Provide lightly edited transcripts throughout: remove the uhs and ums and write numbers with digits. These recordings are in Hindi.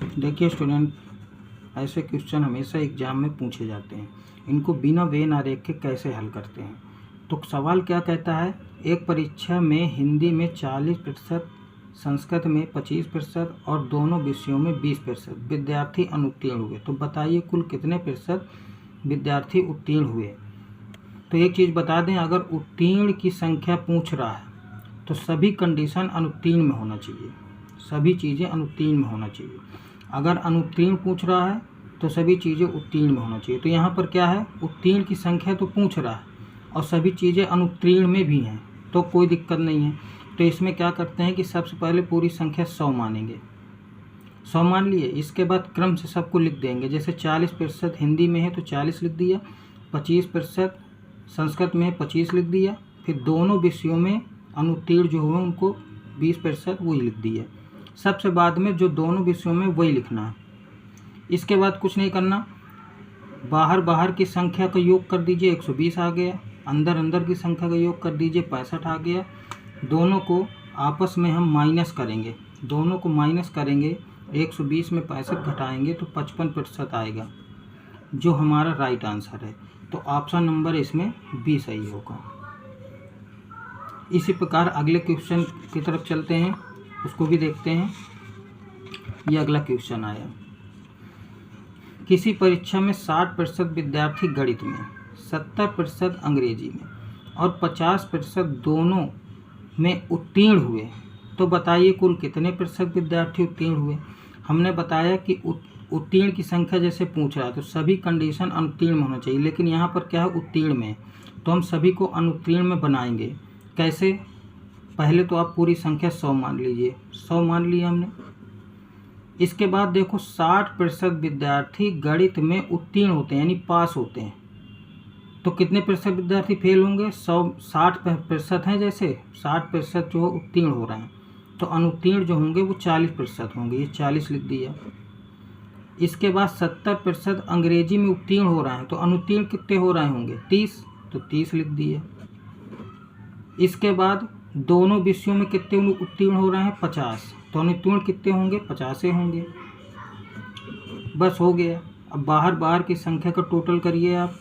देखिए स्टूडेंट, ऐसे क्वेश्चन हमेशा एग्जाम में पूछे जाते हैं। इनको बिना वेन आरेख के कैसे हल करते हैं। तो सवाल क्या कहता है, एक परीक्षा में हिंदी में 40%, संस्कृत में 25% और दोनों विषयों में 20% विद्यार्थी अनुत्तीर्ण हुए। तो बताइए कुल कितने प्रतिशत विद्यार्थी उत्तीर्ण हुए। तो एक चीज़ बता दें, अगर उत्तीर्ण की संख्या पूछ रहा है तो सभी कंडीशन अनुत्तीर्ण में होना चाहिए, सभी चीज़ें अनुत्तीर्ण में होना चाहिए। अगर अनुत्तीर्ण पूछ रहा है तो सभी चीज़ें उत्तीर्ण में होना चाहिए। तो यहाँ पर क्या है, उत्तीर्ण की संख्या तो पूछ रहा है और सभी चीज़ें अनुत्तीर्ण में भी हैं, तो कोई दिक्कत नहीं है। तो इसमें क्या करते हैं कि सबसे पहले पूरी संख्या 100 मानेंगे, 100 मान लिए। इसके बाद क्रम से सबको लिख देंगे। जैसे 40% हिंदी में है तो 40 लिख दिया, 25% संस्कृत में है 25 लिख दिया, फिर दोनों विषयों में अनुत्तीर्ण जो हुए उनको 20% वही लिख दिया। सबसे बाद में जो दोनों विषयों में वही लिखना है। इसके बाद कुछ नहीं करना, बाहर की संख्या का योग कर दीजिए 120 आ गया, अंदर की संख्या का योग कर दीजिए 65 आ गया। दोनों को आपस में हम माइनस करेंगे, दोनों को माइनस करेंगे, 120 में 65 घटाएंगे तो 55% आएगा, जो हमारा राइट आंसर है। तो ऑप्शन नंबर इसमें बी सही होगा। इसी प्रकार अगले क्वेश्चन की तरफ चलते हैं, उसको भी देखते हैं। ये अगला क्वेश्चन आया, किसी परीक्षा में 60% विद्यार्थी गणित में, 70% अंग्रेजी में और 50% दोनों में उत्तीर्ण हुए। तो बताइए कुल कितने प्रतिशत विद्यार्थी उत्तीर्ण हुए। हमने बताया कि उत्तीर्ण की संख्या जैसे पूछ रहा है तो सभी कंडीशन अनुत्तीर्ण में होना चाहिए, लेकिन यहाँ पर क्या है, उत्तीर्ण में, तो हम सभी को अनुत्तीर्ण में बनाएंगे। कैसे, पहले तो आप पूरी संख्या 100 मान लीजिए, 100 मान लिया हमने। इसके बाद देखो 60% विद्यार्थी गणित में उत्तीर्ण होते हैं यानी पास होते हैं, तो कितने प्रतिशत विद्यार्थी फेल होंगे, 60% हैं, जैसे 60% जो उत्तीर्ण हो रहे हैं, तो अनुत्तीर्ण जो होंगे वो 40% होंगे, ये 40 लिख दिया। इसके बाद 70% अंग्रेजी में उत्तीर्ण हो रहे हैं, तो अनुत्तीर्ण कितने हो रहे होंगे, 30, तो 30 लिख दिए। इसके बाद दोनों विषयों में कितने उत्तीर्ण हो रहे हैं, 50, तो अनुत्तीर्ण कितने होंगे, 50 होंगे। बस हो गया। अब बाहर की संख्या का टोटल करिए आप,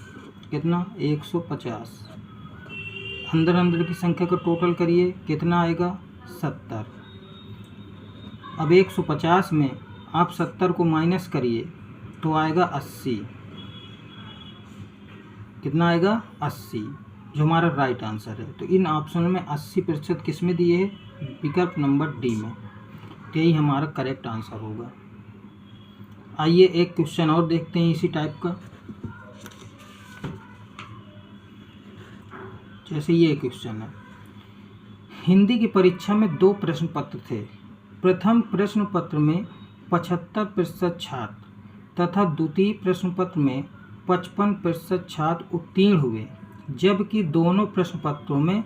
कितना, 150। अंदर की संख्या का टोटल करिए, कितना आएगा, 70। अब 150 में आप 70 को माइनस करिए तो आएगा 80। कितना आएगा, 80, जो हमारा राइट आंसर है। तो इन ऑप्शन में 80% किस में दिए है, विकल्प नंबर डी में, तो यही हमारा करेक्ट आंसर होगा। आइए एक क्वेश्चन और देखते हैं इसी टाइप का। जैसे ये क्वेश्चन है, हिंदी की परीक्षा में 2 प्रश्न पत्र थे। प्रथम प्रश्न पत्र में 75% छात्र तथा द्वितीय प्रश्न पत्र में 55% छात्र उत्तीर्ण हुए, जबकि दोनों प्रश्न पत्रों में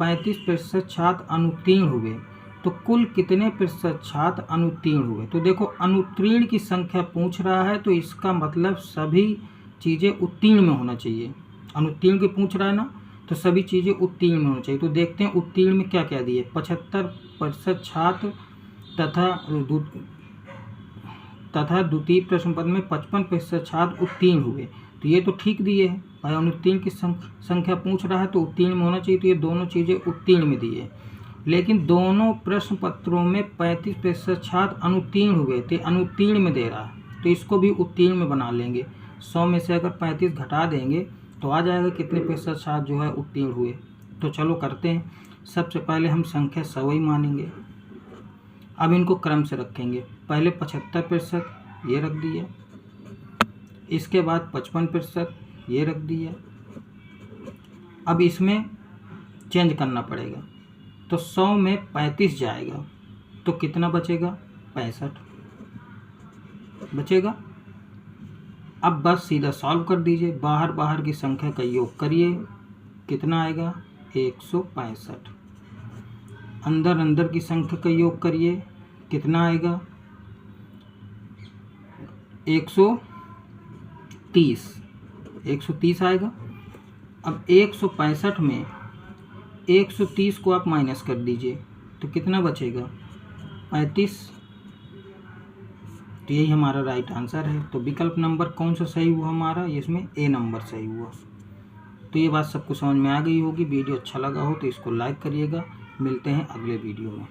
35% छात्र अनुत्तीर्ण हुए। तो कुल कितने प्रतिशत छात्र अनुत्तीर्ण हुए। तो देखो अनुत्तीर्ण की संख्या पूछ रहा है, तो इसका मतलब सभी चीज़ें उत्तीर्ण में होना चाहिए। अनुत्तीर्ण की पूछ रहा है ना, तो सभी चीज़ें उत्तीर्ण में होना चाहिए। तो देखते हैं उत्तीर्ण में क्या क्या दिए, 75% छात्र तथा द्वितीय प्रश्न पत्र में 55% छात्र उत्तीर्ण हुए, तो ये तो ठीक दिए हैं। भाई अनुत्तीर्ण की संख्या पूछ रहा है तो उत्तीर्ण में होना चाहिए, तो ये दोनों चीज़ें उत्तीर्ण में दिए। लेकिन दोनों प्रश्न पत्रों में 35% छात्र अनुत्तीर्ण हुए थे, अनुत्तीर्ण में दे रहा है, तो इसको भी उत्तीर्ण में बना लेंगे। 100 में से अगर 35 घटा देंगे तो आ जाएगा कितने प्रतिशत छात्र जो है उत्तीर्ण हुए। तो चलो करते हैं। सबसे पहले हम संख्या 100 ही मानेंगे। अब इनको क्रम से रखेंगे, पहले 75% ये रख दिया, इसके बाद 55% ये रख दिया। अब इसमें चेंज करना पड़ेगा, तो 100 में 35 जाएगा तो कितना बचेगा, 65 बचेगा। अब बस सीधा सॉल्व कर दीजिए, बाहर की संख्या का योग करिए, कितना आएगा, 165। अंदर की संख्या का योग करिए, कितना आएगा, 130 आएगा। अब 165 में 130 को आप माइनस कर दीजिए तो कितना बचेगा, 35। तो यही हमारा राइट आंसर है। तो विकल्प नंबर कौन सा सही हुआ हमारा, इसमें ए नंबर सही हुआ। तो ये बात सबको समझ में आ गई होगी। वीडियो अच्छा लगा हो तो इसको लाइक करिएगा। मिलते हैं अगले वीडियो में।